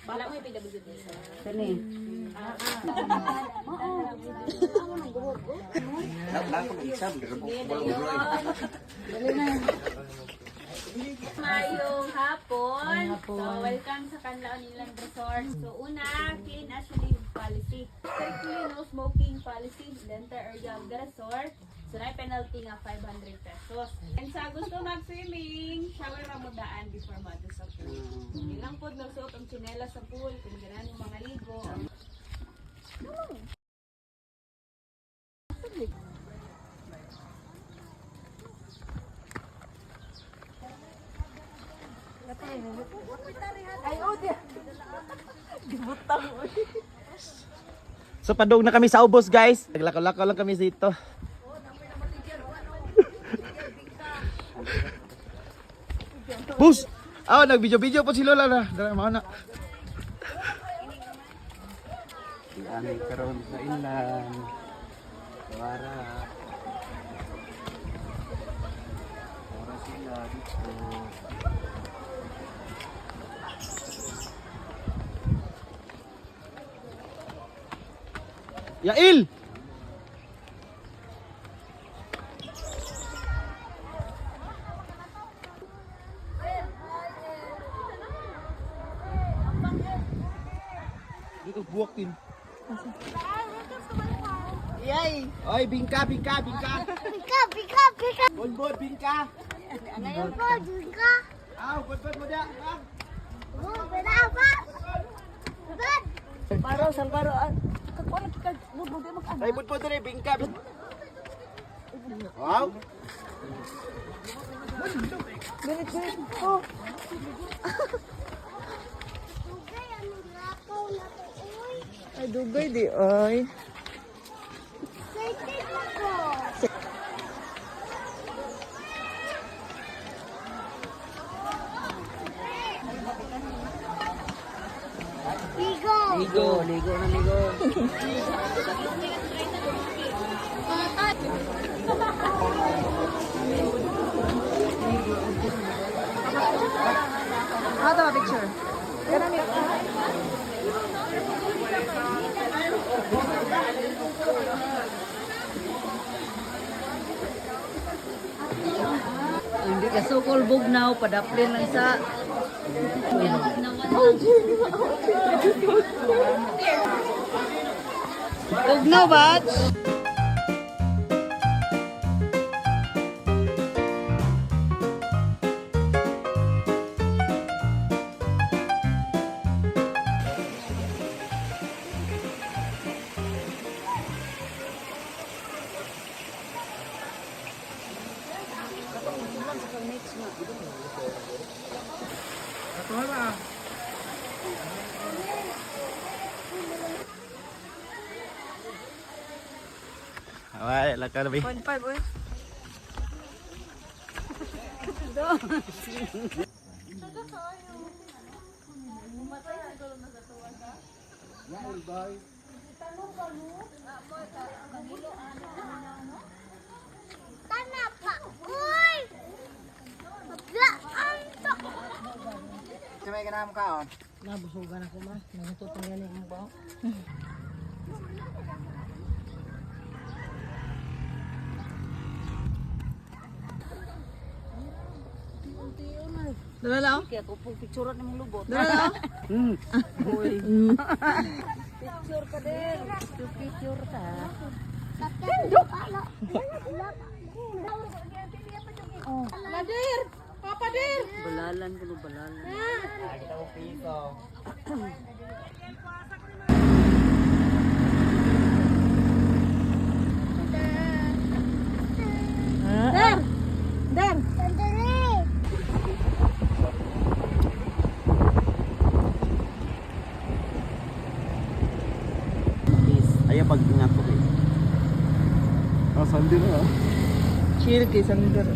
Wala mo yung PWD. Kani. Mayong hapon. So, welcome sa Canlaon Inland Resort. So, una, clean as you live policy. Strictly no smoking policy in the entire area of the resort. So, na penalty nga 500 pesos. And sa gusto mag-swimming, shower ramudaan before mo sa pool. Ilang po magsuot ang tsinela sa pool, kung gano'n yung mga ligo. So padung na kami sa ubos guys. Naglakaw-lakaw lang kami dito. Bus! Nag-video-video po si Lola na. Dala mo na. Ani karon sa inland. Wara. Wara sila dito. Yail! Dito buwak din. Yay! Oy, bingka. Bika. Bod, bingka. Ngayon po, bika. Bod mo dia. Berapa? Salbaro. Ay, bod dire, bingka. Wow. Bilit. Oh. Ay, dugay di ay. Ligo na ligo. Ada picture. Hindi ka sukol bugnaw, padaplin lang sa bugnaw ba? Ay, laka na ba? 0.5 oy. Tanah pak, uy. Blaan tak. May ganam kaon. Nabusugan ako ma. Nangututong yan yung bao. Dala lang? Kaya ko po picture ng mga lubot. Dala lang? Uy. Picture ka din. Picture ka. Nadir, Papa Dir. Balalan ko balalan. Kita ko piso. Der. Sandali. Ayo pag ingat ko eh. Oh, sandi na. Chill kay Sander.